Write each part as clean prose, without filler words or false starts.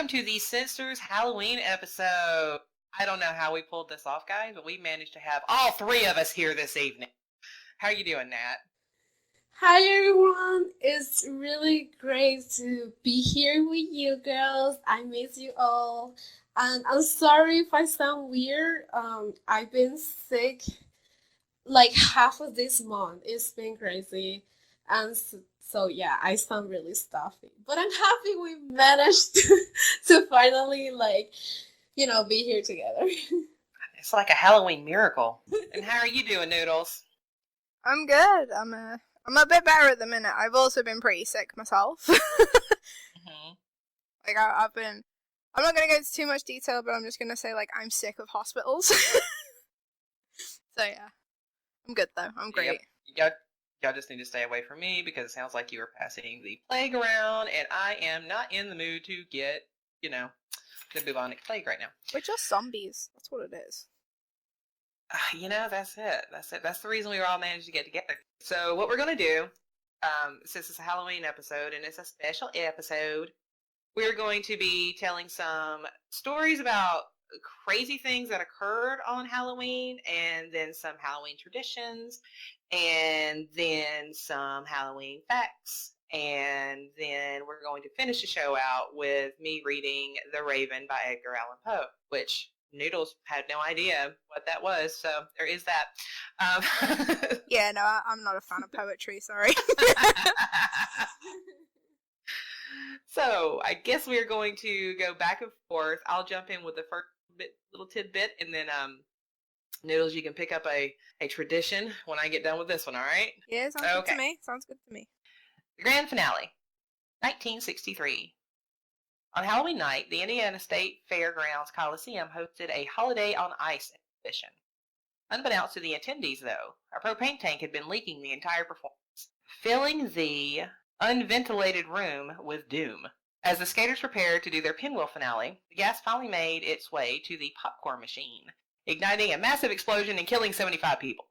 welcome to the SinSters Halloween episode. I don't know how we pulled this off, guys, but we managed to have all three of us here this evening. How are you doing, Nat? Hi everyone, it's really great to be here with you girls. I miss you all. And I'm sorry if I sound weird. I've been sick like half of this month. It's been crazy. And so yeah, I sound really stuffy. But I'm happy we managed to finally be here together. It's like a Halloween miracle. And how are you doing, Noodles? I'm good. I'm a bit better at the minute. I've also been pretty sick myself. Mm-hmm. I'm not gonna go into too much detail, but I'm just gonna say I'm sick of hospitals. So yeah, I'm good though. I'm great. Yep. Y'all just need to stay away from me because it sounds like you are passing the plague around, and I am not in the mood to get, the bubonic plague right now. We're just zombies. That's what it is. That's it. That's the reason we were all managed to get together. So what we're going to do, since it's a Halloween episode and it's a special episode, we're going to be telling some stories about crazy things that occurred on Halloween, and then some Halloween traditions, and then some Halloween facts. And then we're going to finish the show out with me reading The Raven by Edgar Allan Poe, which Noodles had no idea what that was, so there is that. Yeah, no, I'm not a fan of poetry, sorry. So I guess we're going to go back and forth. I'll jump in with the first little tidbit, and then Noodles, you can pick up a tradition when I get done with this one, all right? Yeah, sounds good to me. Sounds good to me. The grand finale, 1963. On Halloween night, the Indiana State Fairgrounds Coliseum hosted a Holiday on Ice exhibition. Unbeknownst to the attendees, though, a propane tank had been leaking the entire performance, filling the unventilated room with doom. As the skaters prepared to do their pinwheel finale, the gas finally made its way to the popcorn machine, igniting a massive explosion and killing 75 people.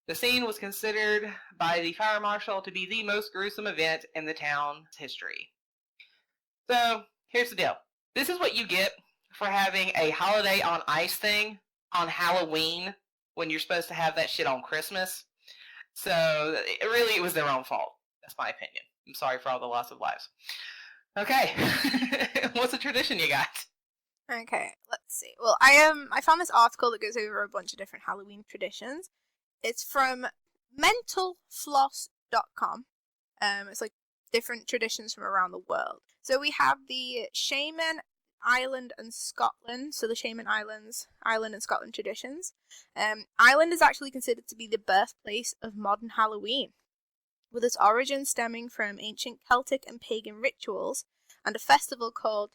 The scene was considered by the fire marshal to be the most gruesome event in the town's history. So, here's the deal. This is what you get for having a Holiday on Ice thing on Halloween when you're supposed to have that shit on Christmas. So, it was their own fault. That's my opinion. I'm sorry for all the loss of lives. Okay. What's the tradition you got? Okay, let's see. Well, I found this article that goes over a bunch of different Halloween traditions. It's from mentalfloss.com. It's different traditions from around the world. So we have the Shaman Island and Scotland. So the Shaman Island and Scotland traditions. Ireland is actually considered to be the birthplace of modern Halloween, with its origin stemming from ancient Celtic and pagan rituals and a festival called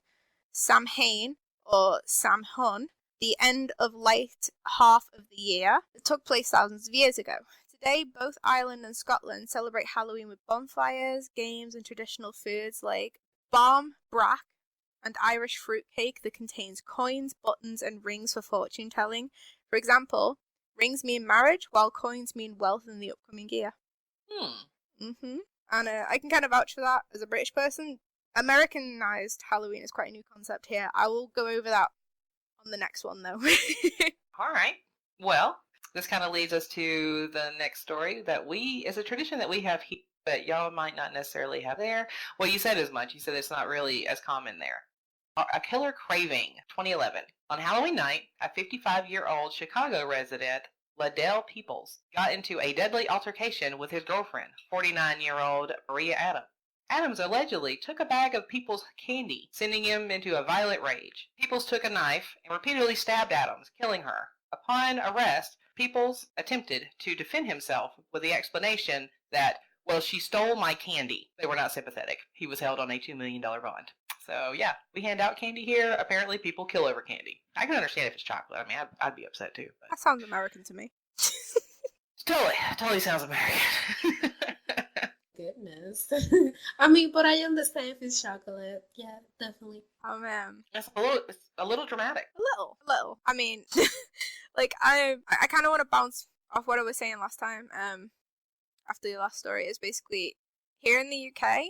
Samhain or Samhain, the end of light half of the year. It took place thousands of years ago. Today, both Ireland and Scotland celebrate Halloween with bonfires, games, and traditional foods like barm, brack, and Irish fruitcake that contains coins, buttons, and rings for fortune telling. For example, rings mean marriage, while coins mean wealth in the upcoming year. And I can kind of vouch for that as a British person. Americanized Halloween is quite a new concept here. I will go over that on the next one, though. All right. Well, this kind of leads us to the next story that is a tradition that we have here, but y'all might not necessarily have there. Well, you said as much. You said it's not really as common there. A Killer Craving, 2011. On Halloween night, a 55-year-old Chicago resident, Liddell Peoples, got into a deadly altercation with his girlfriend, 49-year-old Maria Adams. Adams allegedly took a bag of Peoples' candy, sending him into a violent rage. Peoples took a knife and repeatedly stabbed Adams, killing her. Upon arrest, Peoples attempted to defend himself with the explanation that, well, she stole my candy. They were not sympathetic. He was held on a $2 million bond. So, yeah, we hand out candy here. Apparently, people kill over candy. I can understand if it's chocolate. I mean, I'd be upset, too. But That sounds American to me. Totally sounds American. Goodness. I mean, but I understand if it's chocolate. Yeah, definitely. Oh man, It's a little dramatic. a little. I mean, I kind of want to bounce off what I was saying last time. After the last story is basically here in the UK.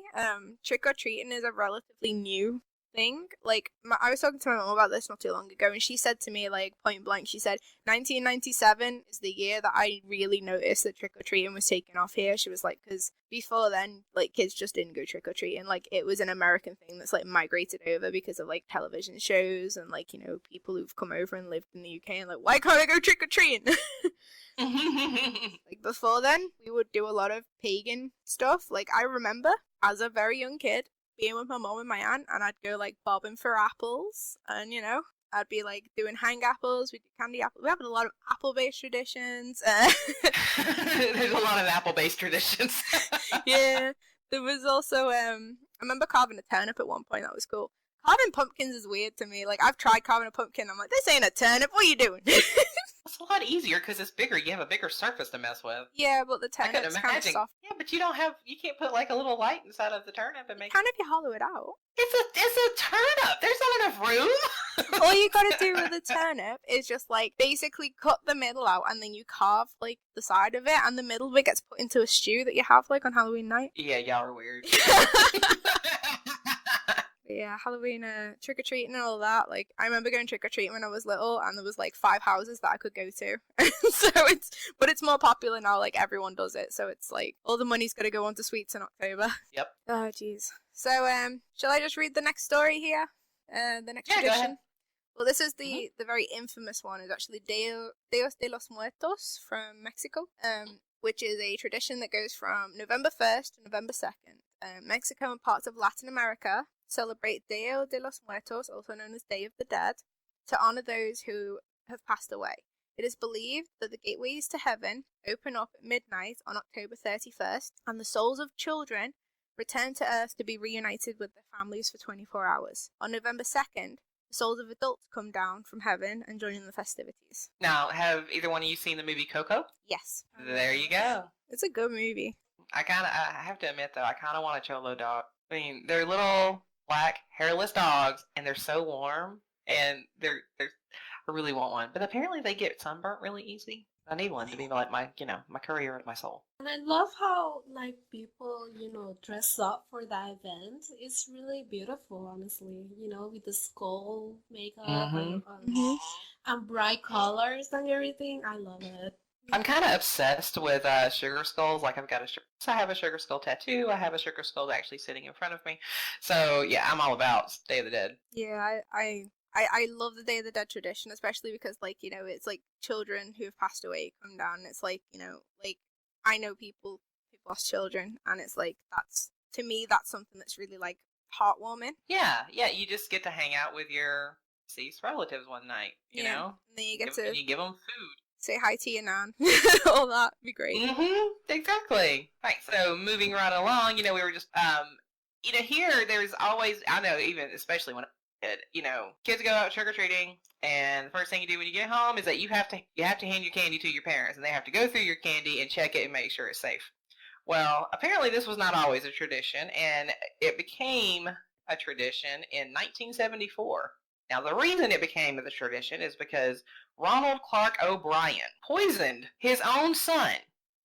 Trick or treating is a relatively new thing. Like, I was talking to my mom about this not too long ago, and she said to me, like, point blank, she said, 1997 is the year that I really noticed that trick-or-treating was taking off here. She was like, because before then, like, kids just didn't go trick-or-treating. Like, it was an American thing that's, like, migrated over because of, like, television shows and, like, you know, people who've come over and lived in the UK and, like, why can't I go trick-or-treating? Like, before then, we would do a lot of pagan stuff. Like, I remember, as a very young kid, being with my mom and my aunt, and I'd go, like, bobbing for apples, and, you know, I'd be, like, doing hang apples, we do candy apples, we have a lot of apple-based traditions. There's a lot of apple-based traditions. Yeah, there was also, I remember carving a turnip at one point, that was cool. Carving pumpkins is weird to me. Like, I've tried carving a pumpkin, I'm like, this ain't a turnip, what are you doing? It's a lot easier because it's bigger. You have a bigger surface to mess with. Yeah, but the I couldn't turnip's kind of imagine. soft. Yeah, but you can't put like a little light inside of the turnip and make Kind of, you hollow it out. It's a turnip. There's not enough room. All you gotta do with a turnip is just, like, basically cut the middle out, and then you carve, like, the side of it, and the middle of it gets put into a stew that you have, like, on Halloween night. Yeah, y'all are weird. Yeah, Halloween, trick-or-treating and all that. Like, I remember going trick-or-treating when I was little, and there was, like, 5 houses that I could go to. So it's more popular now, like, everyone does it. So it's, like, all the money's gonna go onto sweets in October. Yep. Oh, jeez. So, shall I just read the next story here? The next Yeah, go tradition? ahead. Well, this is the very infamous one. Is actually Dios de los Muertos from Mexico, which is a tradition that goes from November 1st to November 2nd. Mexico and parts of Latin America celebrate Dia de los Muertos, also known as Day of the Dead, to honor those who have passed away. It is believed that the gateways to heaven open up at midnight on October 31st, and the souls of children return to Earth to be reunited with their families for 24 hours. On November 2nd, the souls of adults come down from heaven and join in the festivities. Now, have either one of you seen the movie Coco? Yes. There you go. It's a good movie. I have to admit though, I kind of want a cholo dog. I mean, they're little black hairless dogs, and they're so warm, and I really want one. But apparently, they get sunburnt really easy. I need one to be like my career and my soul. And I love how, like, people, dress up for that event. It's really beautiful, honestly. With the skull makeup and bright colors and everything. I love it. I'm kind of obsessed with sugar skulls. Like, I have a sugar skull tattoo. I have a sugar skull actually sitting in front of me. So yeah, I'm all about Day of the Dead. Yeah, I love the Day of the Dead tradition, especially because, like, it's like children who have passed away come down. And it's like, like, I know people lost children, and it's like, to me that's something that's really, like, heartwarming. Yeah, you just get to hang out with your deceased relatives one night, you know? And then you you give them food. Say hi to your nan. All that would be great. Exactly. Right, so moving right along, we were just, here there's always, I know, even especially when kids go out trick-or-treating, and the first thing you do when you get home is that you have to hand your candy to your parents, and they have to go through your candy and check it and make sure it's safe. Well, apparently this was not always a tradition, and it became a tradition in 1974. Now, the reason it became a tradition is because Ronald Clark O'Brien poisoned his own son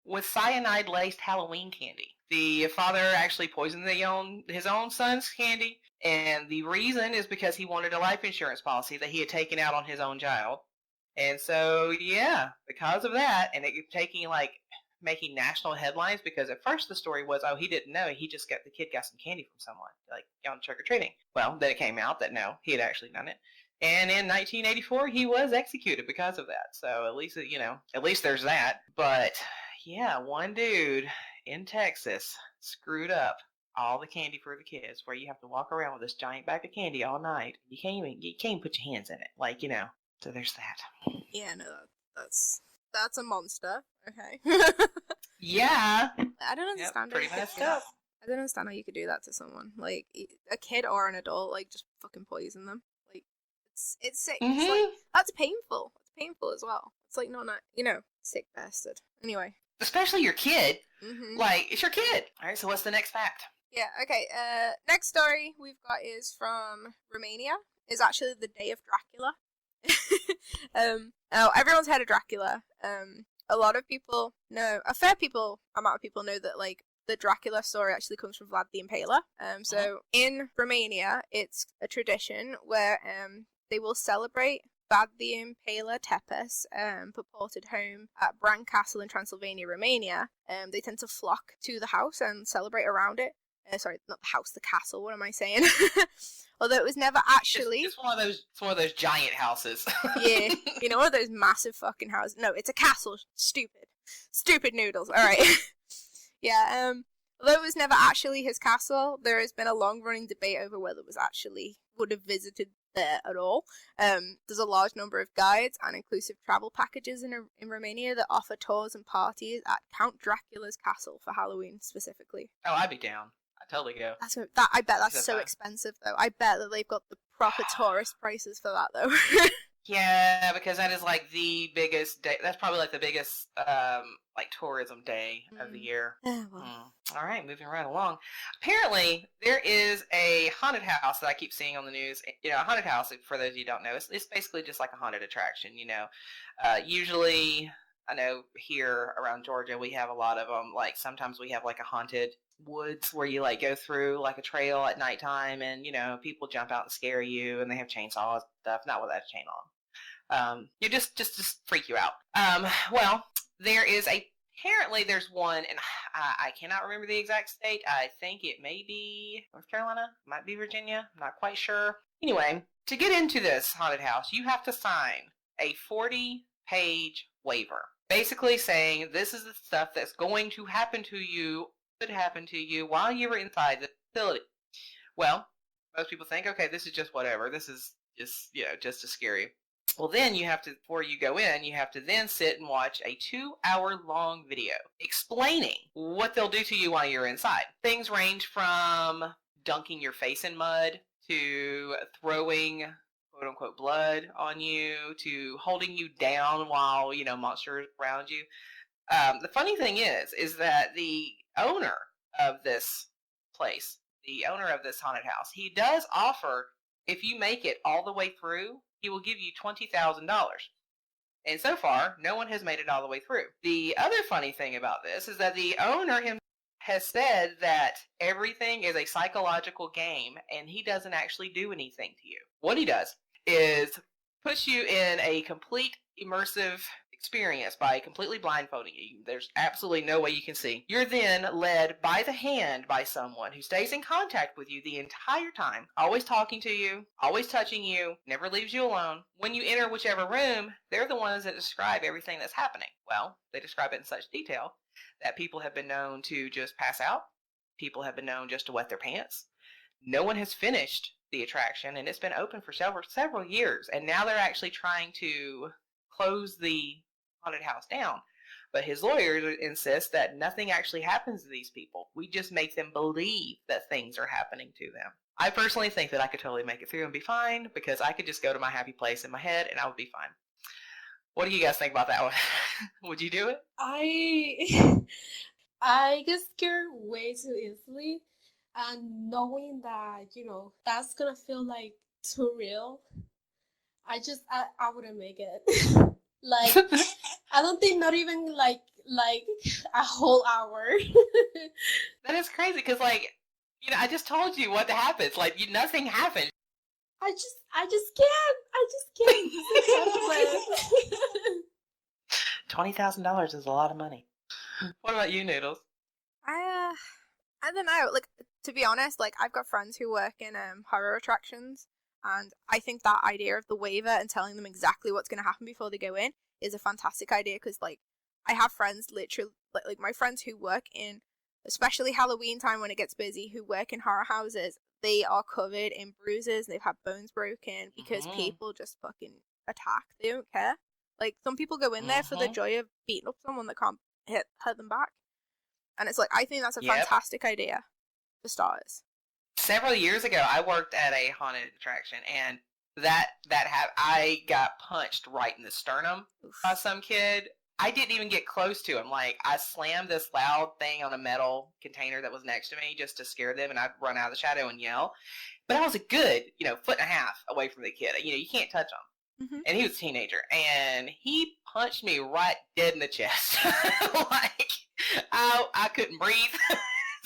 with cyanide-laced Halloween candy. The father actually poisoned his own son's candy, and the reason is because he wanted a life insurance policy that he had taken out on his own child. And so, yeah, because of that, and it making national headlines, because at first the story was, he didn't know, the kid got some candy from someone, like, on trick-or-treating. Well, then it came out that no, he had actually done it. And in 1984, he was executed because of that. So at least there's that. But yeah, one dude in Texas screwed up all the candy for the kids, where you have to walk around with this giant bag of candy all night. You can't even put your hands in it, so there's that. Yeah, no, that's a monster. Okay. Yeah. I don't understand. Pretty messed up. I don't understand how you could do that to someone, like a kid or an adult, like, just fucking poison them. Like, it's sick. It's like, that's painful. It's painful as well. It's like not sick bastard. Anyway. Especially your kid. Like, it's your kid. All right. So what's the next fact? Yeah. Okay. Next story we've got is from Romania. Is actually the Day of Dracula. Everyone's heard of Dracula. A lot of people know, a fair amount of people know that, like, the Dracula story actually comes from Vlad the Impaler. So in Romania, it's a tradition where they will celebrate Vlad the Impaler Tepes, purported home at Bran Castle in Transylvania, Romania. They tend to flock to the house and celebrate around it. Sorry, not the house, the castle. What am I saying? Although it was never actually. It's one of those giant houses. Yeah, one of those massive fucking houses. No, it's a castle. Stupid noodles. All right. Yeah. Although it was never actually his castle, there has been a long-running debate over whether it was actually would have visited there at all. There's a large number of guides and inclusive travel packages in Romania that offer tours and parties at Count Dracula's castle for Halloween specifically. Oh, I'd be down. I'd totally go. I bet that's so expensive though. I bet that they've got the proper tourist prices for that though. Yeah, because that is like the biggest day. That's probably like the biggest tourism day of the year. Yeah, well. All right, moving right along. Apparently, there is a haunted house that I keep seeing on the news. A haunted house, for those of you who don't know, it's basically just like a haunted attraction. Usually, I know here around Georgia, we have a lot of them. Like sometimes we have like a haunted woods where you like go through like a trail at nighttime, and people jump out and scare you, and they have chainsaws and stuff. Not with that chain on. Just freak you out. Well, apparently there's one, and I cannot remember the exact state. I think it may be North Carolina, might be Virginia. I'm not quite sure. Anyway, to get into this haunted house, you have to sign a 40-page waiver, basically saying this is the stuff that's going to happen to you, could happen to you while you were inside the facility. Well, most people think, okay, this is just whatever. This is just as scary. Well, then before you go in, you have to then sit and watch a 2-hour-long video explaining what they'll do to you while you're inside. Things range from dunking your face in mud to throwing quote-unquote blood on you to holding you down while, monsters around you. The funny thing is that the owner of this place, the owner of this haunted house, he does offer, if you make it all the way through, he will give you $20,000. And so far, no one has made it all the way through. The other funny thing about this is that the owner himself has said that everything is a psychological game, and he doesn't actually do anything to you. What he does is puts you in a complete immersive experience by completely blindfolding you. There's absolutely no way you can see. You're then led by the hand by someone who stays in contact with you the entire time, always talking to you, always touching you, never leaves you alone. When you enter whichever room, they're the ones that describe everything that's happening. Well, they describe it in such detail that people have been known to just pass out. People have been known just to wet their pants. No one has finished the attraction, and it's been open for several years, and now they're actually trying to close the haunted house down. But his lawyers insist that nothing actually happens to these people. We just make them believe that things are happening to them. I personally think that I could totally make it through and be fine, because I could just go to my happy place in my head and I would be fine. What do you guys think about that one? Would you do it? I get scared way too easily, and knowing that that's gonna feel like too real, I wouldn't make it. Like, I don't think not even like a whole hour. That is crazy, because I just told you what happens. Nothing happens. I just can't. $20,000 is a lot of money. What about you, Noodles? I don't know. To be honest, I've got friends who work in horror attractions, and I think that idea of the waiver and telling them exactly what's going to happen before they go in is a fantastic idea, because I have friends literally my friends who work in, especially Halloween time when it gets busy, who work in horror houses. They are covered in bruises, they've had bones broken because people just fucking attack. They don't care. Some people go in there for the joy of beating up someone that can't hurt them back. And it's I think that's a fantastic idea for starters. Several years ago, I worked at a haunted attraction, and I got punched right in the sternum by some kid. I didn't even get close to him. I slammed this loud thing on a metal container that was next to me just to scare them, and I'd run out of the shadow and yell. But I was a good, foot and a half away from the kid. You can't touch him. Mm-hmm. And he was a teenager, and he punched me right dead in the chest. I couldn't breathe.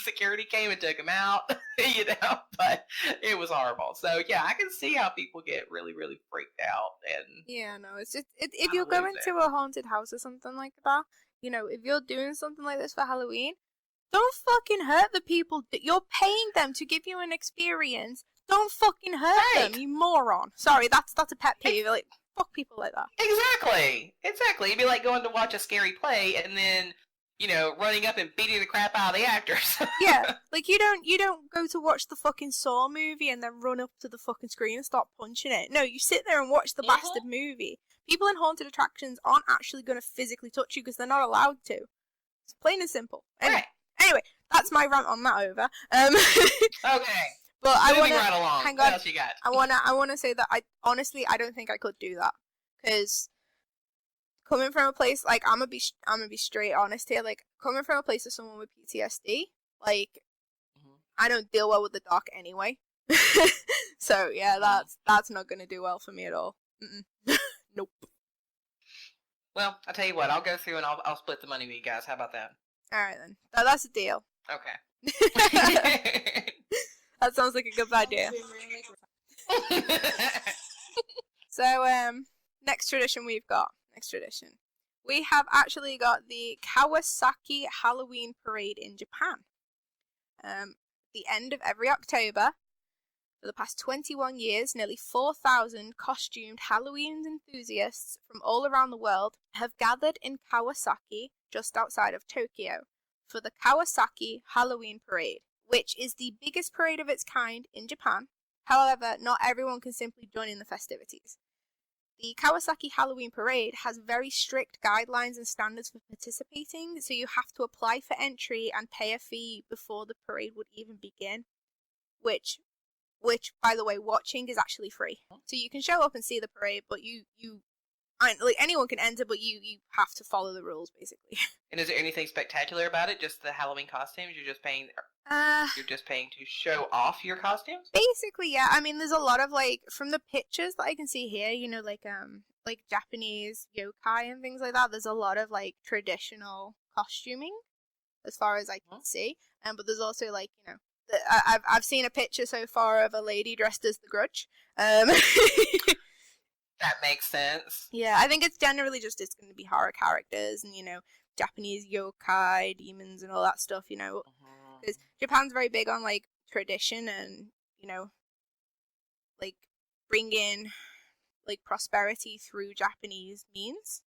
security came and took him out, but it was horrible. So, yeah, I can see how people get really, really freaked out. And yeah, no, it's just, if you're going to a haunted house or something like that, if you're doing something like this for Halloween, don't fucking hurt the people. You're paying them to give you an experience. Don't fucking hurt them, you moron. Sorry, that's a pet peeve. Like, fuck people like that. Exactly. It'd be like going to watch a scary play and then, running up and beating the crap out of the actors. Yeah, like you don't go to watch the fucking Saw movie and then run up to the fucking screen and start punching it. No, you sit there and watch the bastard movie. People in haunted attractions aren't actually going to physically touch you because they're not allowed to. It's plain and simple. Anyway, that's my rant on that over. Okay. But I want to right along. hang What on. else you got? I want to say that I don't think I could do that, because coming from a place, like, I'm gonna be straight honest here, like, coming from a place of someone with PTSD, like, I don't deal well with the dark anyway. So yeah, that's not gonna do well for me at all. Nope. Well, I'll tell you what. I'll go through and I'll split the money with you guys. How about that? All right then. That's a deal. Okay. That sounds like a good idea. So, next tradition we have actually got the Kawasaki Halloween Parade in Japan. The end of every October, for the past 21 years, nearly 4,000 costumed Halloween enthusiasts from all around the world have gathered in Kawasaki, just outside of Tokyo, for the Kawasaki Halloween Parade, which is the biggest parade of its kind in Japan. However, not everyone can simply join in the festivities. The Kawasaki Halloween Parade has very strict guidelines and standards for participating, so you have to apply for entry and pay a fee before the parade would even begin, which, by the way, watching is actually free. So you can show up and see the parade, but like, anyone can enter, but you have to follow the rules, basically. And is there anything spectacular about it? Just the Halloween costumes? You're just paying to show off your costumes? Basically, yeah. I mean, there's a lot of, like, from the pictures that I can see here, like Japanese yokai and things like that. There's a lot of, like, traditional costuming, as far as I can see. But there's also, like, I've seen a picture so far of a lady dressed as the Grudge. That makes sense. Yeah, I think it's generally just it's going to be horror characters and, Japanese yokai, demons and all that stuff, because Japan's very big on, like, tradition and, like, bringing, like, prosperity through Japanese means.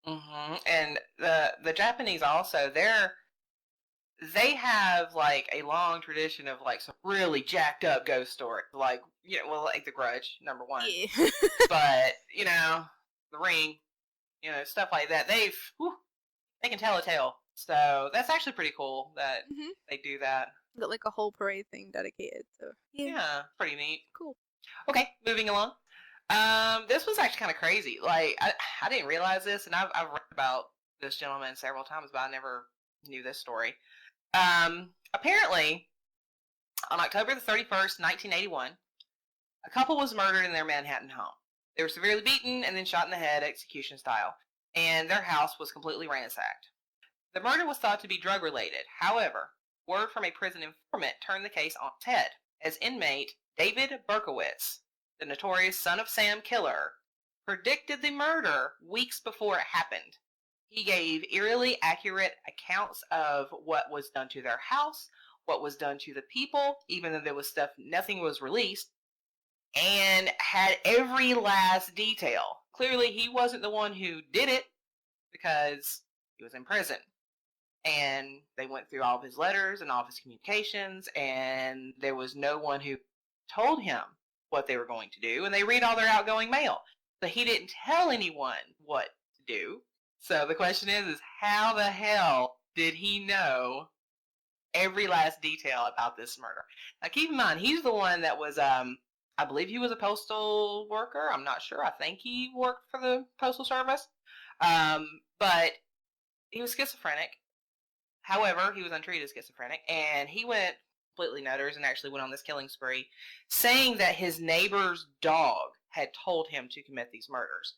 And the Japanese also, they have, like, a long tradition of, like, some really jacked up ghost stories, like, like The Grudge, number one. Yeah. But, The Ring, stuff like that. They can tell a tale. So that's actually pretty cool that they do that. Got, like, a whole parade thing dedicated to. Yeah, pretty neat. Cool. Okay, moving along. This was actually kind of crazy. Like, I didn't realize this, and I've read about this gentleman several times, but I never knew this story. Apparently, on October the 31st, 1981, a couple was murdered in their Manhattan home. They were severely beaten and then shot in the head, execution style, and their house was completely ransacked. The murder was thought to be drug-related. However, word from a prison informant turned the case on its head, as inmate David Berkowitz, the notorious Son of Sam killer, predicted the murder weeks before it happened. He gave eerily accurate accounts of what was done to their house, what was done to the people, even though there was stuff, nothing was released, and had every last detail. Clearly, he wasn't the one who did it because he was in prison. And they went through all of his letters and all of his communications, and there was no one who told him what they were going to do, and they read all their outgoing mail. But he didn't tell anyone what to do. So the question is how the hell did he know every last detail about this murder? Now keep in mind, he's the one that was, I believe he was a postal worker. I'm not sure. I think he worked for the Postal Service. But he was schizophrenic. However, he was untreated schizophrenic, and he went completely nutters and actually went on this killing spree, saying that his neighbor's dog had told him to commit these murders.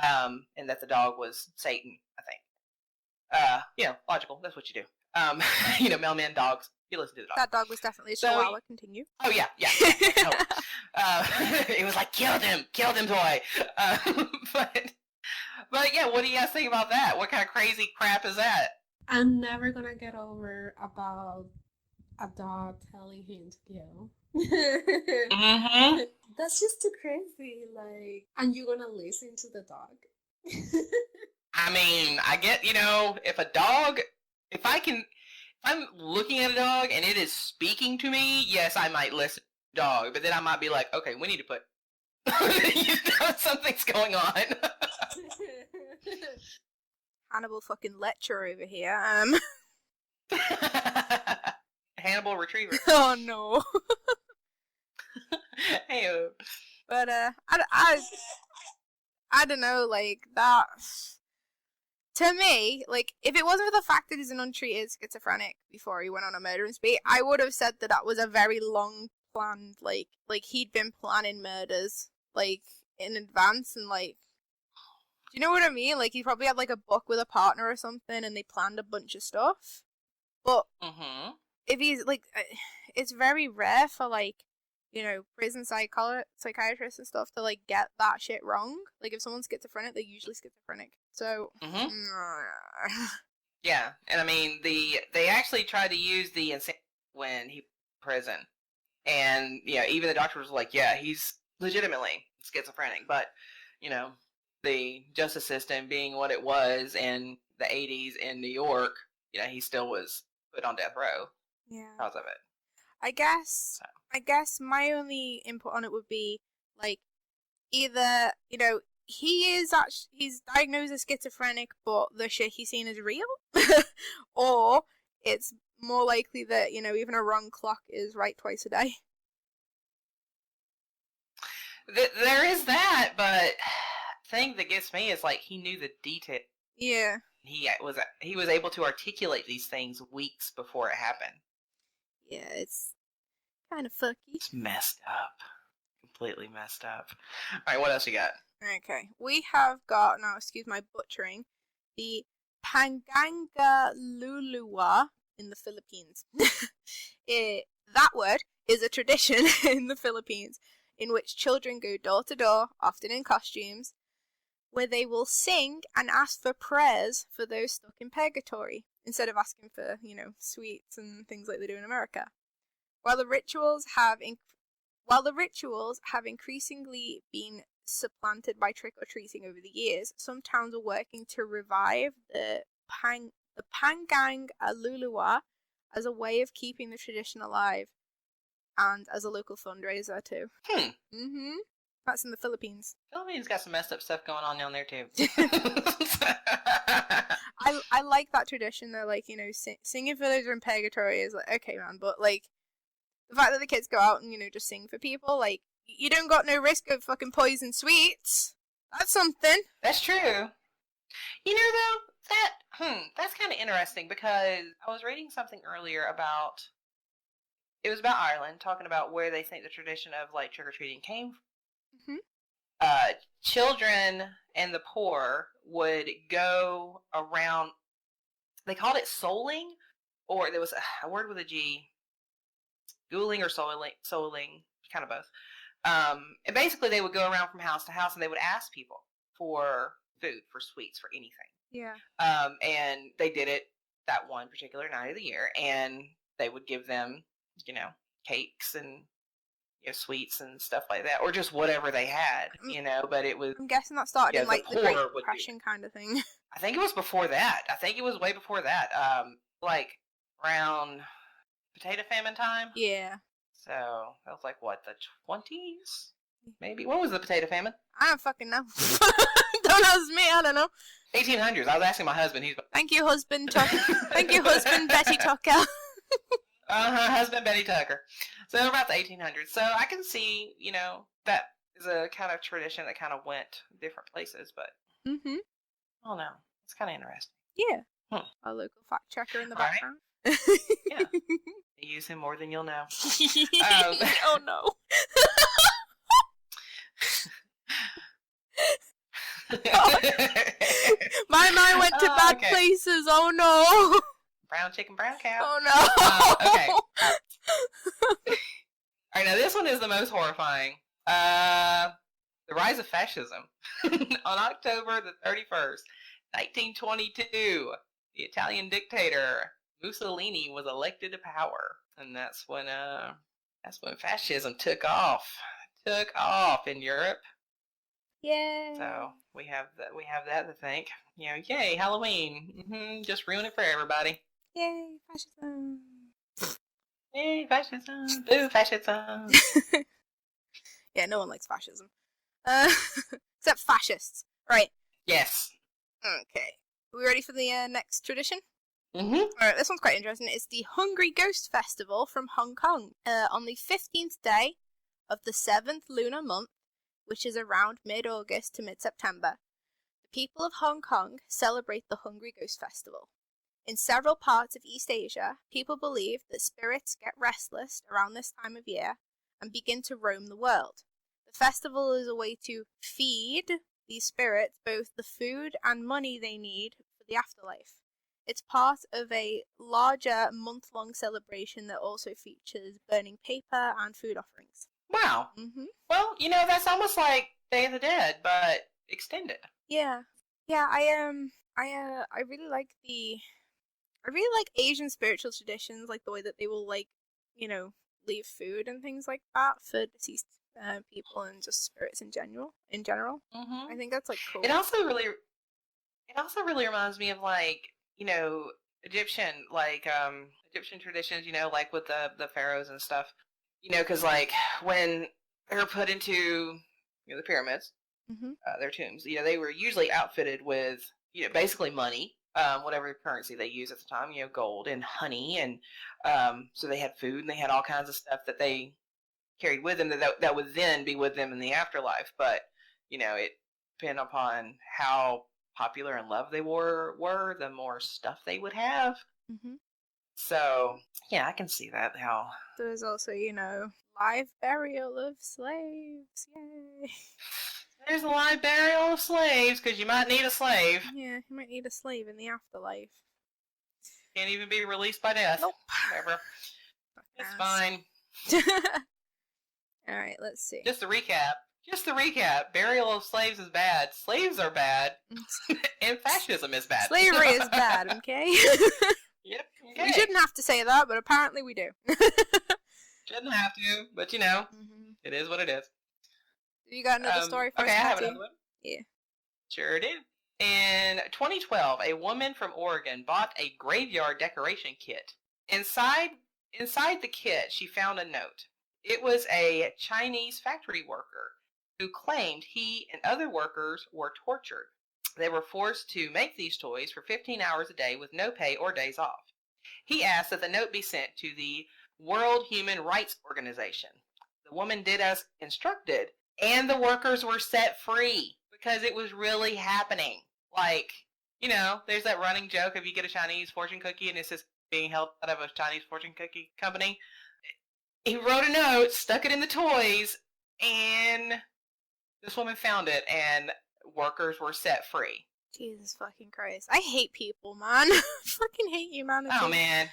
And that the dog was Satan, I think. Logical. That's what you do. Mailman dogs. You listen to the dog. That dog was definitely a So- chihuahua. Continue. Oh yeah. No. It was like kill them, toy. But yeah, what do you guys think about that? What kind of crazy crap is that? I'm never gonna get over about a dog telling him to kill. Mm-hmm. That's just too crazy. Like, and you're gonna listen to the dog. I mean, I get, if I'm looking at a dog and it is speaking to me, yes, I might listen to the dog, but then I might be like, okay, we need to put, something's going on. Hannibal fucking Lecter over here. Hannibal Retriever. Oh no. Hey, But I don't know, like that. To me, like if it wasn't for the fact that he's an untreated schizophrenic before he went on a murdering spree, I would have said that was a very long planned, like he'd been planning murders like in advance, and like, do you know what I mean? Like he probably had like a book with a partner or something, and they planned a bunch of stuff. But if he's like, it's very rare for like, prison psychiatrists and stuff to like get that shit wrong. Like if someone's schizophrenic, they're usually schizophrenic. So yeah, and I mean they actually tried to use the insanity when he was in prison, and even the doctor was like, yeah, he's legitimately schizophrenic, but the justice system being what it was in the 80s in New York, he still was put on death row. Yeah, Because of it. I guess my only input on it would be like either he's diagnosed as schizophrenic, but the shit he's seen is real, or it's more likely that even a wrong clock is right twice a day. There is that, but the thing that gets me is like he knew the detail. Yeah, he was able to articulate these things weeks before it happened. Yeah, it's kind of fucky. It's messed up. Completely messed up. Alright, what else you got? Okay, we have got, now excuse my butchering, the Pangangalulua in the Philippines. That word is a tradition in the Philippines in which children go door to door, often in costumes, where they will sing and ask for prayers for those stuck in purgatory, instead of asking for, sweets and things like they do in America. While the rituals have increasingly been supplanted by trick-or-treating over the years, some towns are working to revive the Pangang Alulua as a way of keeping the tradition alive, and as a local fundraiser too. That's in the Philippines. Philippines got some messed up stuff going on down there too. I like that tradition though, like, singing for those who are in purgatory is like, okay man, but like, the fact that the kids go out and, just sing for people, like, you don't got no risk of fucking poison sweets. That's something. That's true. Though, that's kind of interesting, because I was reading something earlier about, it was about Ireland, talking about where they think the tradition of, like, trick-or-treating came from. Children and the poor would go around, they called it souling, or there was a word with a G, ghouling or souling, kind of both. And basically they would go around from house to house and they would ask people for food, for sweets, for anything. Yeah. And they did it that one particular night of the year, and they would give them, cakes and sweets and stuff like that, or just whatever they had, but it was... I'm guessing that started in, like, the Great poor would Depression kind of thing. I think it was before that. I think it was way before that. Like, around potato famine time? Yeah. So, that was like, what, the 20s? Maybe? What was the potato famine? I don't fucking know. Don't ask me, I don't know. 1800s. I was asking my husband. Thank you, husband. Thank you, husband, Betty Tucker. Husband Betty Tucker. So about the 1800s. So I can see, that is a kind of tradition that kind of went different places, but I don't know. It's kind of interesting. Yeah. A local fact checker in the background. Right. Yeah. You use him more than you'll know. Oh no. My mind went to bad places. Oh no. Brown chicken, brown cow. Oh no. Okay. All right, now this one is the most horrifying. The rise of fascism. On October the 31st, 1922, the Italian dictator Mussolini was elected to power, and that's when fascism took off in Europe. Yay. So we have that to thank. Yay, Halloween. Just ruin it for everybody. Yay, fascism. Yay, fascism. Boo, fascism. Yeah, no one likes fascism. Except fascists. Right. Yes. Okay. Are we ready for the next tradition? Mm-hmm. Alright, this one's quite interesting. It's the Hungry Ghost Festival from Hong Kong. On the 15th day of the 7th lunar month, which is around mid-August to mid-September, the people of Hong Kong celebrate the Hungry Ghost Festival. In several parts of East Asia, people believe that spirits get restless around this time of year and begin to roam the world. The festival is a way to feed these spirits both the food and money they need for the afterlife. It's part of a larger month-long celebration that also features burning paper and food offerings. Wow. Mm-hmm. Well, that's almost like Day of the Dead, but extended. Yeah. Yeah, I really like Asian spiritual traditions, like the way that they will leave food and things like that for deceased people and just spirits in general. Mm-hmm. I think that's cool. It also really reminds me of Egyptian traditions, like with the pharaohs and stuff. Because when they were put into the pyramids, mm-hmm. Their tombs, they were usually outfitted with basically money, whatever currency they used at the time, gold and honey, and so they had food and they had all kinds of stuff that they carried with them that would then be with them in the afterlife. But it depended upon how popular and loved they were, the more stuff they would have. Mm-hmm. So yeah, I can see that. How there's also live burial of slaves. Yay! There's a live burial of slaves because you might need a slave. Yeah, you might need a slave in the afterlife. Can't even be released by death. Nope. Whatever. It's fine. Alright, let's see. Just to recap, burial of slaves is bad. Slaves are bad. And fascism is bad. Slavery is bad, okay? Yep. Okay. We shouldn't have to say that, but apparently we do. Shouldn't have to, but It is what it is. You got another story for us? Okay, I have another one. Yeah. Sure did. In 2012, a woman from Oregon bought a graveyard decoration kit. Inside the kit, she found a note. It was a Chinese factory worker who claimed he and other workers were tortured. They were forced to make these toys for 15 hours a day with no pay or days off. He asked that the note be sent to the World Human Rights Organization. The woman did as instructed, and the workers were set free because it was really happening. There's that running joke if you get a Chinese fortune cookie and it's just being held out of a Chinese fortune cookie company. He wrote a note, stuck it in the toys, and this woman found it, and workers were set free. Jesus fucking Christ. I hate people, man. Fucking hate humanity. Oh, man.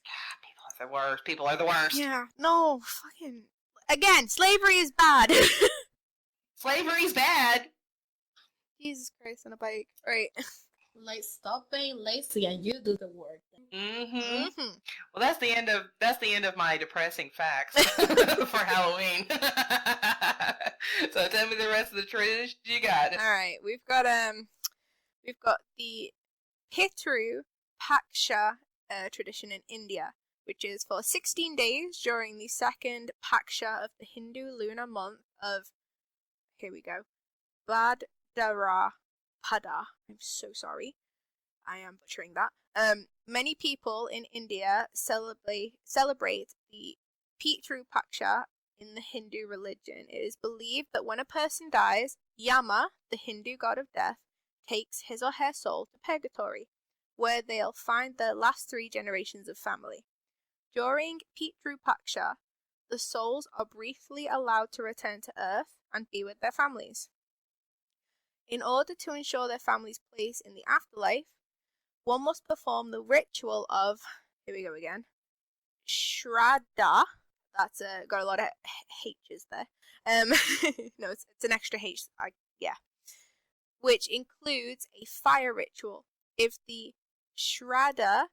God, people are the worst. People are the worst. Yeah. No, fucking... Again, slavery is bad. Slavery's bad. Jesus Christ on a bike. Right. Stop being lazy and you do the work. Mm-hmm. Mm-hmm. Well, that's the end of my depressing facts for Halloween. So tell me the rest of the traditions you got. All right, we've got the Pitru Paksha tradition in India, which is for 16 days during the second Paksha of the Hindu lunar month of, here we go, Bhadrapada. I'm so sorry. I am butchering that. Many people in India celebrate the Pitru Paksha in the Hindu religion. It is believed that when a person dies, Yama, the Hindu god of death, takes his or her soul to purgatory, where they'll find their last 3 generations of family. During Pitru Paksha, the souls are briefly allowed to return to Earth and be with their families. In order to ensure their family's place in the afterlife, one must perform the ritual of, here we go again, Shraddha. That's got a lot of H's there. No, it's an extra H. Yeah. Which includes a fire ritual. If the Shraddha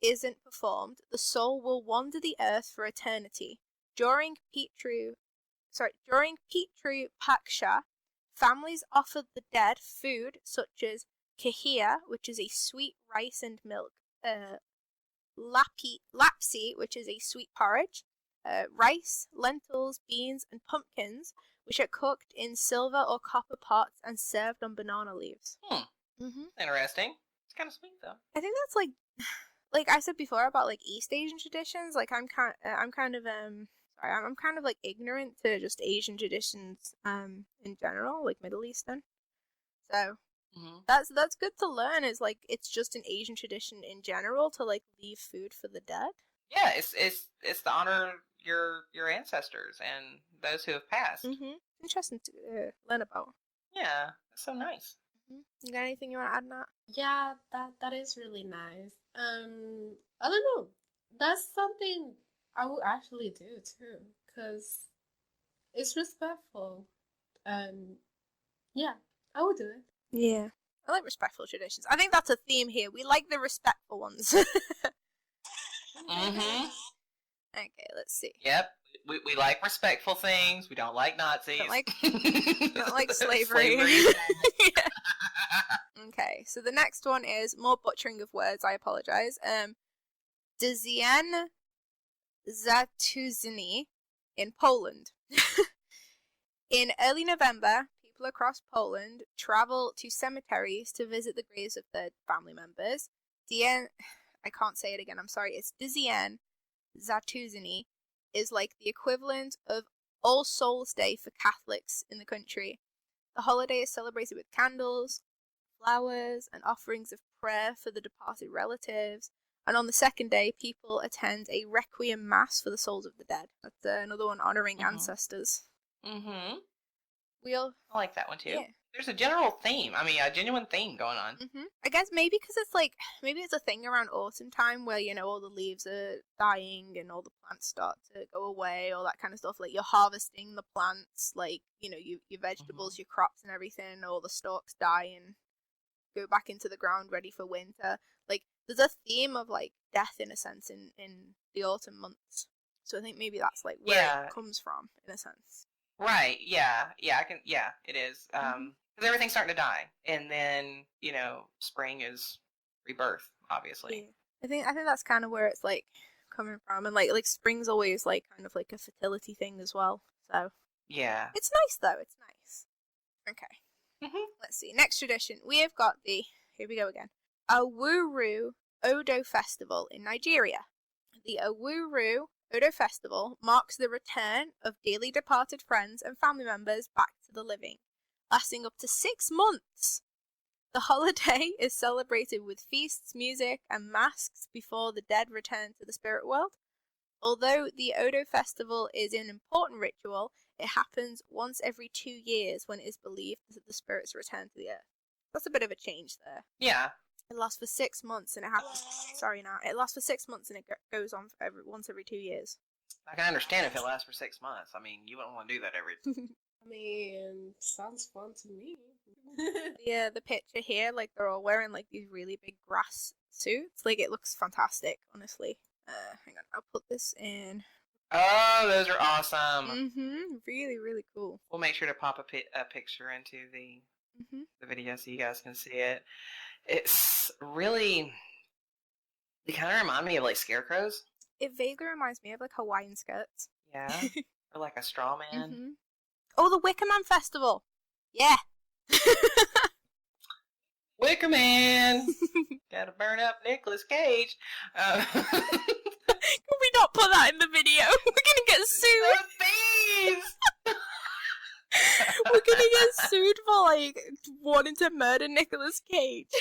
isn't performed, the soul will wander the earth for eternity. During Pitru Paksha, families offer the dead food such as kahir, which is a sweet rice and milk, lapsi, which is a sweet porridge, rice, lentils, beans, and pumpkins, which are cooked in silver or copper pots and served on banana leaves. Interesting. It's kind of sweet though. I think that's like I said before about like East Asian traditions. Like I'm kind of like ignorant to just Asian traditions in general, like Middle Eastern. So that's good to learn. Is like it's just an Asian tradition in general to like leave food for the dead. Yeah, it's to honor your ancestors and those who have passed. Interesting to learn about. Yeah, that's so nice. You got anything you want to add, Nat? Yeah, that is really nice. I don't know. That's something I would actually do too, cause it's respectful. Yeah, I would do it. Yeah, I like respectful traditions. I think that's a theme here. We like the respectful ones. Okay, let's see. Yep. We like respectful things. We don't like Nazis. Don't like slavery. Yeah. Okay, so the next one is more butchering of words. I apologize. Dzień Zatuzyny in Poland. In early November, people across Poland travel to cemeteries to visit the graves of their family members. I can't say it again, I'm sorry. It's Dzień Zatuzyny is like the equivalent of All Souls Day for Catholics in the country. The holiday is celebrated with candles, flowers, and offerings of prayer for the departed relatives. And on the second day, people attend a requiem mass for the souls of the dead. That's another one honoring ancestors. I like that one too. Yeah. There's a general theme. I mean, a genuine theme going on. I guess maybe because maybe it's a thing around autumn time where, you know, all the leaves are dying and all the plants start to go away, all that kind of stuff. Like, you're harvesting the plants, like, you know, your vegetables, your crops and everything, all the stalks die and go back into the ground ready for winter. Like, there's a theme of, like, death in a sense in the autumn months. So I think maybe that's, like, where it comes from, in a sense. Right, yeah, it is. Because everything's starting to die, and then, you know, spring is rebirth, obviously. Yeah. I think that's kind of where it's, like, coming from, and, like spring's always, like, kind of, like, a fertility thing as well, so. Yeah. It's nice, though, it's nice. Okay. Let's see, next tradition, we have got here we go again, Awuru Odo Festival in Nigeria. The Awuru Odo Festival marks the return of dearly departed friends and family members back to the living, lasting up to 6 months. The holiday is celebrated with feasts, music, and masks before the dead return to the spirit world. Although the Odo Festival is an important ritual, it happens once every 2 years when it is believed that the spirits return to the earth. That's a bit of a change there. Yeah. It lasts for 6 months and it happens. Sorry, now it lasts for 6 months and it goes on for once every 2 years. I can understand if it lasts for 6 months. I mean, you wouldn't want to do that every. I mean, sounds fun to me. Yeah, the picture here, like they're all wearing like these really big grass suits. Like it looks fantastic, honestly. Hang on, I'll put this in. Oh, those are awesome. Really, really cool. We'll make sure to pop a picture into the video so you guys can see it. It's really, they kind of remind me of like scarecrows. It vaguely reminds me of like Hawaiian skirts. Yeah, or like a straw man. Oh, the Wicker Man Festival. Yeah. Wicker Man. Gotta burn up Nicolas Cage. Can we not put that in the video? We're gonna get sued. Thieves. We're gonna get sued for like wanting to murder Nicolas Cage.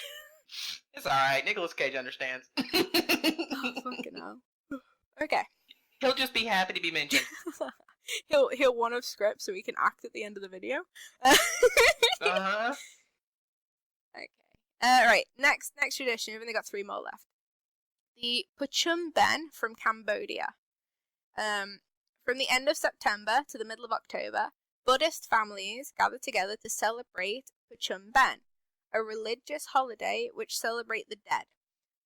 It's alright, Nicolas Cage understands. Oh, fucking hell. Okay. He'll just be happy to be mentioned. He'll want a script so he can act at the end of the video. Okay. Right, next tradition. We've only got 3 more left. The Puchum Ben from Cambodia. From the end of September to the middle of October, Buddhist families gather together to celebrate Puchum Ben, a religious holiday which celebrates the dead.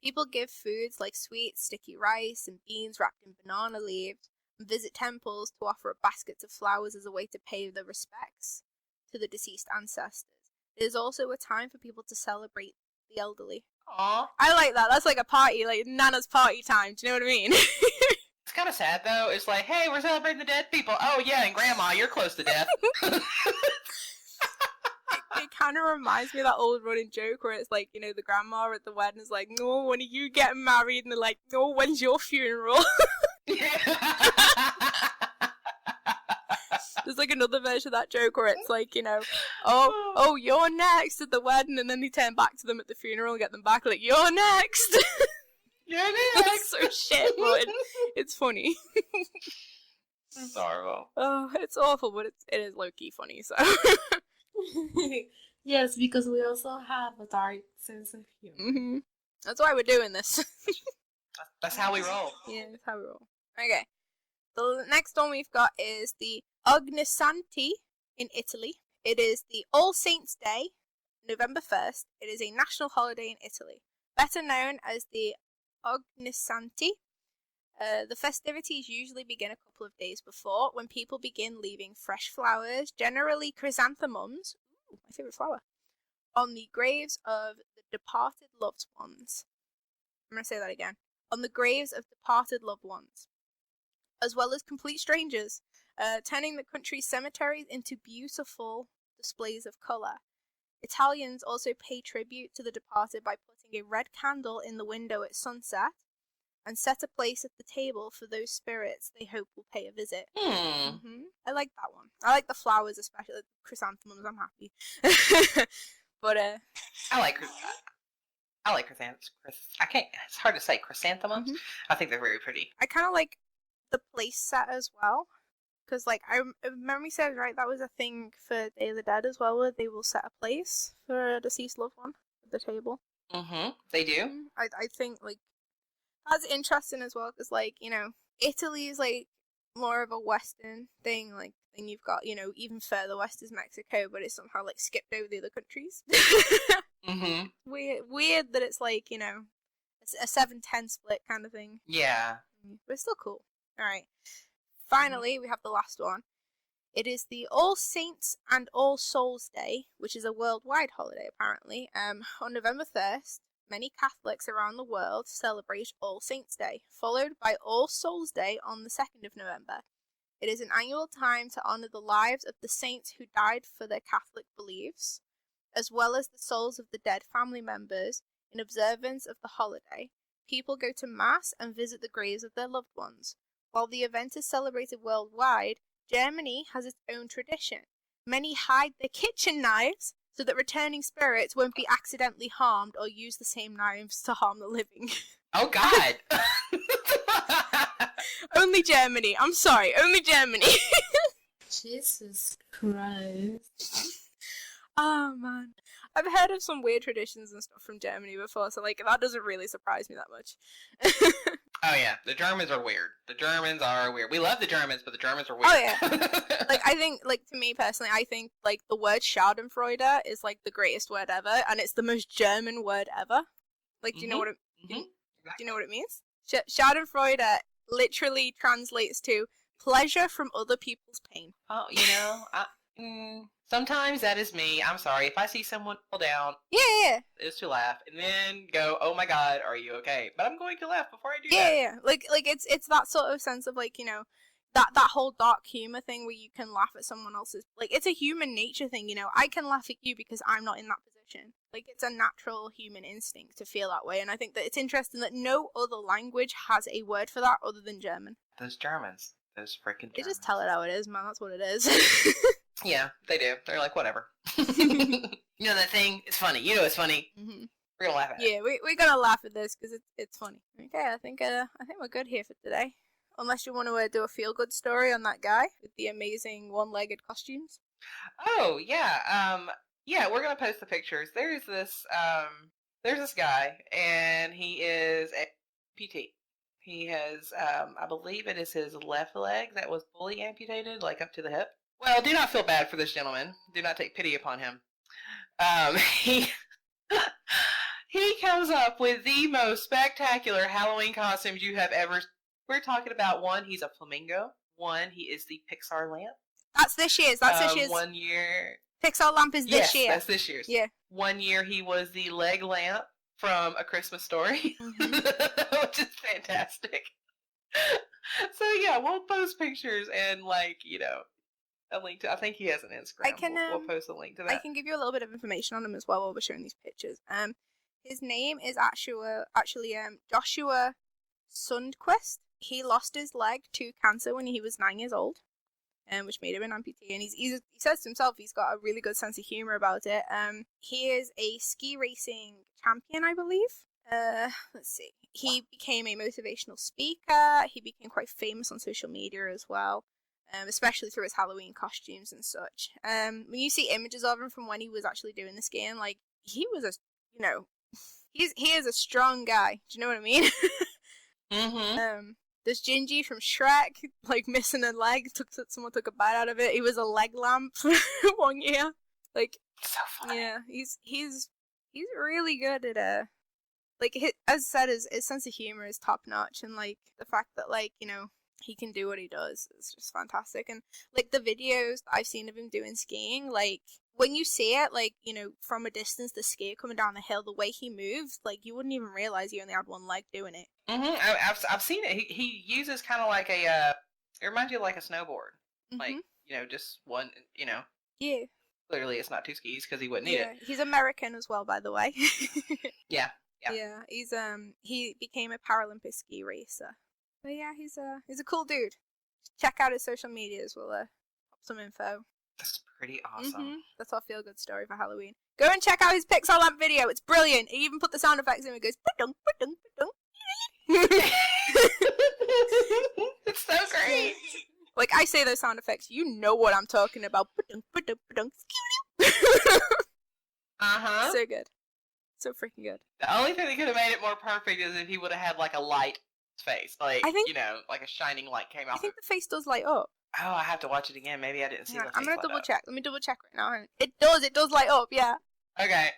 People give foods like sweet, sticky rice and beans wrapped in banana leaves, and visit temples to offer up baskets of flowers as a way to pay their respects to the deceased ancestors. It is also a time for people to celebrate the elderly. Aw. I like that. That's like a party, like Nana's party time. Do you know what I mean? It's kind of sad, though. It's like, hey, we're celebrating the dead people. Oh, yeah, and Grandma, you're close to death. It kind of reminds me of that old running joke where it's like, the grandma at the wedding is like, no, when are you getting married? And they're like, no, when's your funeral? There's like another version of that joke where it's like, oh, you're next at the wedding, and then they turn back to them at the funeral and get them back like, you're next. You're next. That's so shit, but it's funny. It's horrible. Oh, it's awful, but it is low-key funny, so. Yes, because we also have a dark sense of humor. Mm-hmm. That's why we're doing this. That's how we roll. Yeah, that's how we roll. Okay. The next one we've got is the Ognissanti in Italy. It is the All Saints' Day, November 1st. It is a national holiday in Italy, better known as the Ognissanti. The festivities usually begin a couple of days before, when people begin leaving fresh flowers, generally chrysanthemums, ooh, my favourite flower, on the graves of the departed loved ones. I'm going to say that again. On the graves of departed loved ones, as well as complete strangers, turning the country's cemeteries into beautiful displays of colour. Italians also pay tribute to the departed by putting a red candle in the window at sunset and set a place at the table for those spirits they hope will pay a visit. Mm-hmm. I like that one. I like the flowers, especially the chrysanthemums. I'm happy. But I like chrysanthemums. I can't. It's hard to say chrysanthemums. Mm-hmm. I think they're very pretty. I kind of like the place set as well, because like if memory serves right, that was a thing for Day of the Dead as well, where they will set a place for a deceased loved one at the table. Mm-hmm. They do. I think like that's interesting as well, because like Italy is like more of a Western thing. Like then you've got even further west is Mexico, but it's somehow like skipped over the other countries. Mm-hmm. Weird that it's like a 7-10 split kind of thing. Yeah. But it's still cool. Alright. Finally, we have the last one. It is the All Saints and All Souls Day, which is a worldwide holiday, apparently. On November 1st, many Catholics around the world celebrate All Saints Day, followed by All Souls Day on the 2nd of November. It is an annual time to honour the lives of the saints who died for their Catholic beliefs, as well as the souls of the dead family members. In observance of the holiday, people go to Mass and visit the graves of their loved ones. While the event is celebrated worldwide, Germany has its own tradition. Many hide their kitchen knives so that returning spirits won't be accidentally harmed or use the same knives to harm the living. Oh, God. Only Germany. I'm sorry. Only Germany. Jesus Christ. Oh, man. I've heard of some weird traditions and stuff from Germany before, so like that doesn't really surprise me that much. Oh, yeah. The Germans are weird. The Germans are weird. We love the Germans, but the Germans are weird. Oh, yeah. Like, I think, like, to me personally, I think, like, the word Schadenfreude is, like, the greatest word ever, and it's the most German word ever. Like, do you know what it, do you know what it means? Schadenfreude literally translates to pleasure from other people's pain. Oh, sometimes that is me. I'm sorry. If I see someone fall down, Yeah. is to laugh and then go, oh my God, are you okay? But I'm going to laugh before I do that. Yeah. Like it's that sort of sense of like, that whole dark humor thing where you can laugh at someone else's, like, it's a human nature thing, I can laugh at you because I'm not in that position. Like, it's a natural human instinct to feel that way, and I think that it's interesting that no other language has a word for that other than German. Those Germans. Those freaking Germans. They just tell it how it is, man. That's what it is. Yeah, they do. They're like, whatever. That thing? It's funny. It's funny. Mm-hmm. We're gonna laugh at it. Yeah, we're gonna laugh at this because it's funny. Okay, I think we're good here for today. Unless you want to do a feel-good story on that guy with the amazing one-legged costumes. Oh, yeah. Yeah, we're gonna post the pictures. There's this guy, and he is a amputee. He has, I believe it is his left leg that was fully amputated, like up to the hip. Well, do not feel bad for this gentleman. Do not take pity upon him. He he comes up with the most spectacular Halloween costumes you have ever. We're talking about one. He's a flamingo. One. He is the Pixar lamp. That's this year's. That's this year's. 1 year. Pixar lamp is this year. Yes, that's this year's. Yeah. 1 year he was the leg lamp from A Christmas Story, which is fantastic. So yeah, we'll post pictures and a link to. I think he has an Instagram. I can. We'll post a link to that. I can give you a little bit of information on him as well while we're showing these pictures. His name is actually Joshua Sundquist. He lost his leg to cancer when he was 9 years old, which made him an amputee. And he says to himself he's got a really good sense of humor about it. He is a ski racing champion, I believe. Let's see. He became a motivational speaker. He became quite famous on social media as well, especially through his Halloween costumes and such. When you see images of him from when he was actually doing the skiing, like, he was he is a strong guy. Do you know what I mean? Mm-hmm. There's Gingy from Shrek, like, missing a leg. Someone took a bite out of it. He was a leg lamp 1 year. Like, So funny. yeah, he's really good at like, as I said, his sense of humor is top notch, and like the fact that, like, he can do what he does is just fantastic. And like the videos that I've seen of him doing skiing, like, when you see it, like, from a distance, the skier coming down the hill, the way he moves, like, you wouldn't even realize he only had one leg doing it. Mm-hmm. I've seen it. He uses kind of like a. It reminds you of like a snowboard, like just one. Yeah. Clearly, it's not two skis because he wouldn't need it. He's American as well, by the way. Yeah. Yeah, he became a Paralympic ski racer. But yeah, he's a cool dude. Check out his social medias. We'll pop some info. That's pretty awesome. That's our feel good story for Halloween. Go and check out his Pixar lamp video. It's brilliant. He even put the sound effects in. It goes ba-dunk, ba-dunk, ba-dunk. It's so great. Like, I say those sound effects, you know what I'm talking about. Ba-dunk, ba-dunk, ba-dunk. So good. So freaking good. The only thing that could have made it more perfect is if he would have had like a light face, like, I think, like a shining light came out. I think the face does light up. Oh, I have to watch it again. Maybe I didn't see the face. I'm gonna double check. Let me double check right now. It does light up, yeah. Okay.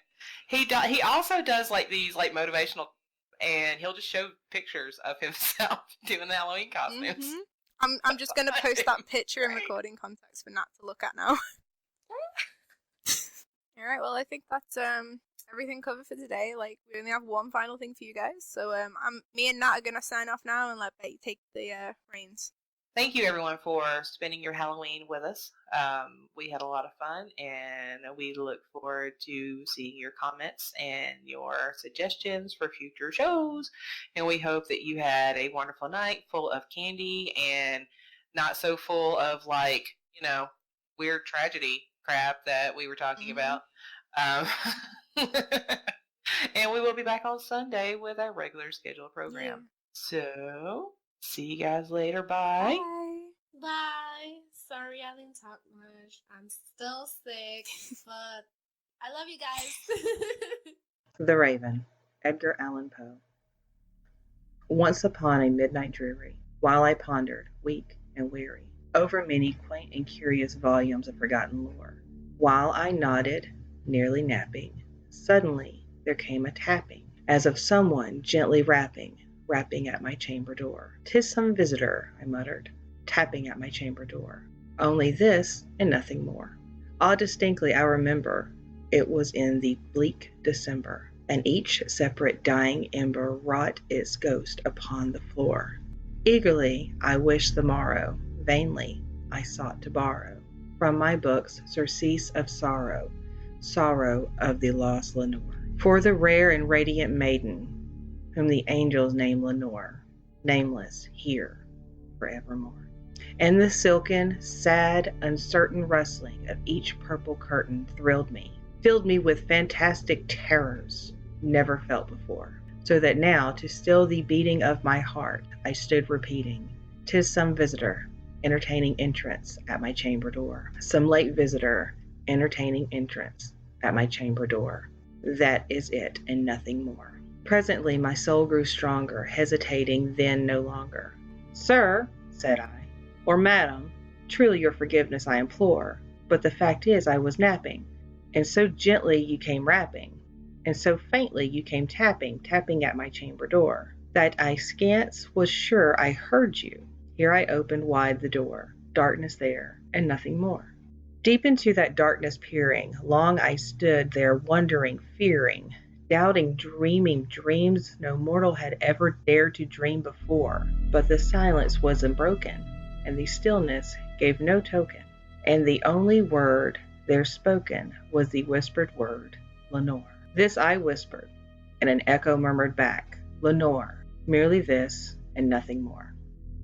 He also does like these like motivational, and he'll just show pictures of himself doing the Halloween costumes. I'm just gonna post that picture in recording context for Nat to look at now. Alright, well, I think that's everything covered for today. Like, we only have one final thing for you guys. So me and Nat are gonna sign off now and let Betty take the reins. Thank you, everyone, for spending your Halloween with us. We had a lot of fun, and we look forward to seeing your comments and your suggestions for future shows. And we hope that you had a wonderful night full of candy and not so full of, like, weird tragedy crap that we were talking about. And we will be back on Sunday with our regular scheduled program. Yeah. So, see you guys later. Bye. Bye. Sorry I didn't talk much. I'm still sick, but I love you guys. The Raven, Edgar Allan Poe. Once upon a midnight dreary, while I pondered, weak and weary, over many quaint and curious volumes of forgotten lore, while I nodded, nearly napping, suddenly there came a tapping, as of someone gently rapping at my chamber door. "'Tis some visitor," I muttered, tapping at my chamber door. Only this and nothing more. All distinctly I remember it was in the bleak December, and each separate dying ember wrought its ghost upon the floor. Eagerly I wished the morrow, vainly I sought to borrow from my books surcease of sorrow, sorrow of the lost Lenore. For the rare and radiant maiden, whom the angels name Lenore, nameless here forevermore. And the silken, sad, uncertain rustling of each purple curtain thrilled me, filled me with fantastic terrors never felt before, so that now, to still the beating of my heart, I stood repeating, "'Tis some visitor, entertaining entrance at my chamber door. Some late visitor, entertaining entrance at my chamber door. That is it, and nothing more. Presently my soul grew stronger, hesitating then no longer. Sir, said I, or madam, truly your forgiveness I implore, but the fact is I was napping, and so gently you came rapping, and so faintly you came tapping at my chamber door, that I scance was sure I heard you. Here I opened wide the door, darkness there, and nothing more. Deep into that darkness peering, long I stood there wondering, fearing, doubting, dreaming dreams no mortal had ever dared to dream before. But the silence was unbroken, and the stillness gave no token, and the only word there spoken was the whispered word, Lenore. This I whispered, and an echo murmured back, Lenore, merely this, and nothing more.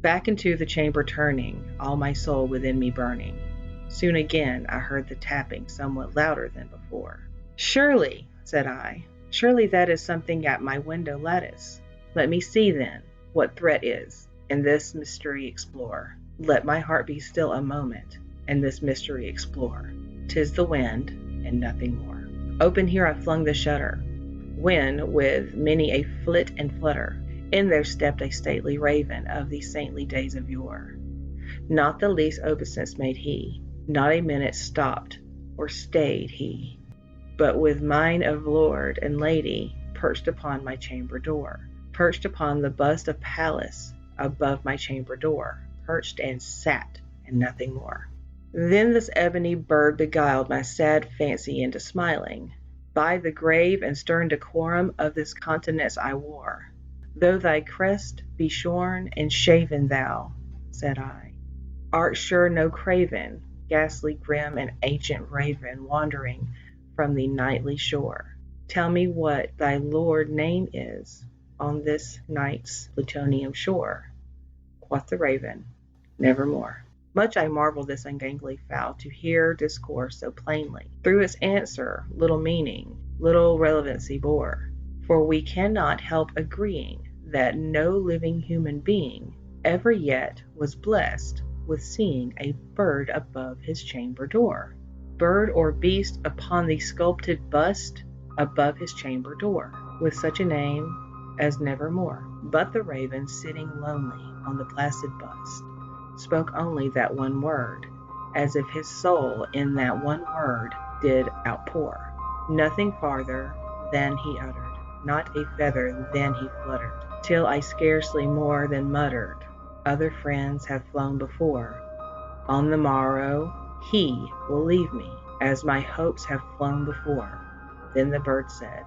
Back into the chamber turning, all my soul within me burning. Soon again I heard the tapping somewhat louder than before. Surely, said I, surely that is something at my window lattice. Let me see then what threat is, and this mystery explore. Let my heart be still a moment, and this mystery explore. 'Tis the wind, and nothing more. Open here I flung the shutter, when with many a flit and flutter, in there stepped a stately raven of the saintly days of yore. Not the least obeisance made he, not a minute stopped or stayed he, but with mien of lord and lady perched upon my chamber door, perched upon the bust of Pallas above my chamber door, perched and sat, and nothing more. Then this ebony bird beguiled my sad fancy into smiling, by the grave and stern decorum of this countenance I wore. Though thy crest be shorn and shaven thou, said I, art sure no craven, ghastly grim and ancient raven wandering from the nightly shore. Tell me what thy lord name is on this night's plutonium shore. Quoth the raven, nevermore. Much I marvel this ungainly fowl to hear discourse so plainly. Through its answer little meaning, little relevancy bore, for we cannot help agreeing that no living human being ever yet was blessed with seeing a bird above his chamber door. Bird or beast upon the sculpted bust above his chamber door, with such a name as nevermore. But the raven, sitting lonely on the placid bust, spoke only that one word, as if his soul in that one word did outpour. Nothing farther than he uttered, not a feather than he fluttered, till I scarcely more than muttered, other friends have flown before. On the morrow he will leave me, as my hopes have flown before. Then the bird said,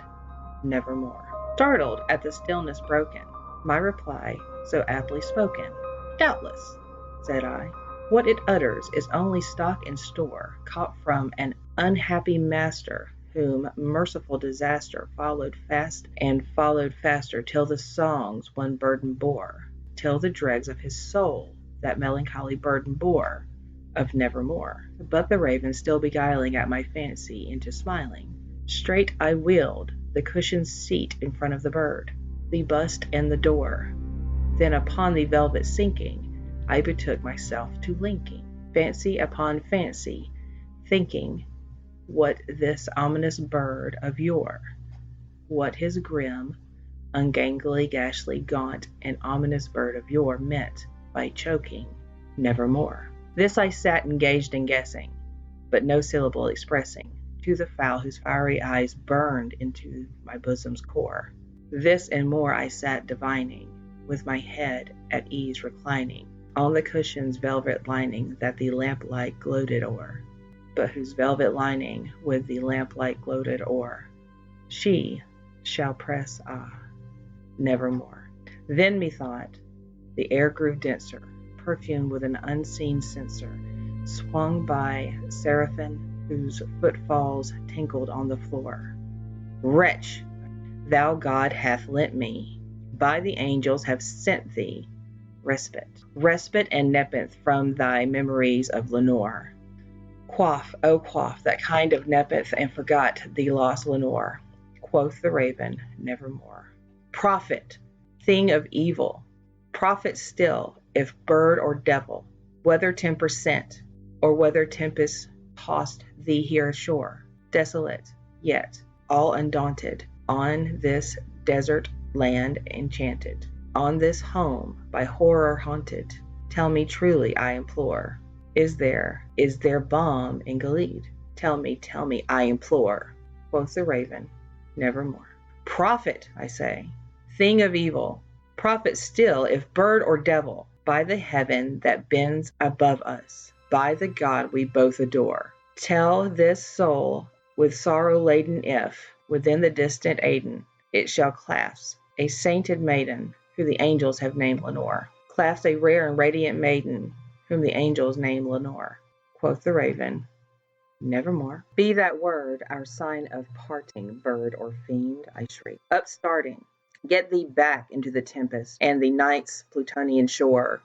nevermore. Startled at the stillness broken, my reply so aptly spoken, doubtless, said I, what it utters is only stock and store, caught from an unhappy master, whom merciful disaster followed fast and followed faster, till the songs one burden bore, till the dregs of his soul that melancholy burden bore, of nevermore. But the raven, still beguiling at my fancy into smiling, straight I wheeled the cushioned seat in front of the bird, the bust and the door. Then upon the velvet sinking, I betook myself to linking fancy upon fancy, thinking what this ominous bird of yore, what his grim, ungainly, ghastly, gaunt, and ominous bird of yore meant by choking nevermore. This I sat engaged in guessing, but no syllable expressing, to the fowl whose fiery eyes burned into my bosom's core. This and more I sat divining, with my head at ease reclining, on the cushion's velvet lining that the lamplight gloated o'er, but whose velvet lining with the lamplight gloated o'er, she shall press, nevermore. Then methought the air grew denser, perfumed with an unseen censer, swung by seraphim whose footfalls tinkled on the floor. Wretch, thou God hath lent me, by the angels have sent thee, respite and nepenthe from thy memories of Lenore. Quaff, oh quaff, that kind of nepenthe, and forgot the lost Lenore. Quoth the raven, nevermore. Prophet, thing of evil, prophet still, if bird or devil, whether temper sent, or whether tempest tossed thee here ashore, desolate, Yet, all undaunted, on this desert land enchanted, on this home by horror haunted, tell me truly, I implore, is there balm in Gilead? Tell me, I implore. Quoth the raven, nevermore. Prophet, I say, thing of evil, prophet still, if bird or devil, by the heaven that bends above us, by the God we both adore, tell this soul with sorrow laden if, within the distant Aidenn, it shall clasp a sainted maiden, who the angels have named Lenore. Clasp a rare and radiant maiden, whom the angels name Lenore. Quoth the raven, nevermore. Be that word our sign of parting, bird or fiend, I shriek. Upstarting, get thee back into the tempest and the night's Plutonian shore.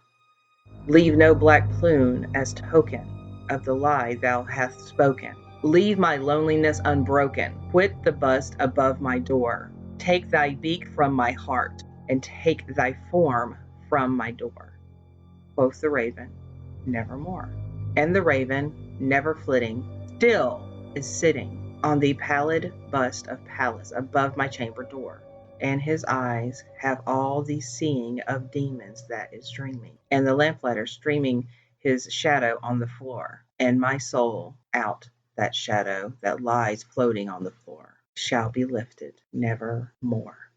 Leave no black plume as token of the lie thou hast spoken. Leave my loneliness unbroken. Quit the bust above my door. Take thy beak from my heart, and take thy form from my door. Quoth the raven, nevermore. And the raven, never flitting, still is sitting on the pallid bust of Pallas above my chamber door. And his eyes have all the seeing of demons that is dreaming, and the lamplighter streaming his shadow on the floor, and my soul out that shadow that lies floating on the floor shall be lifted never more.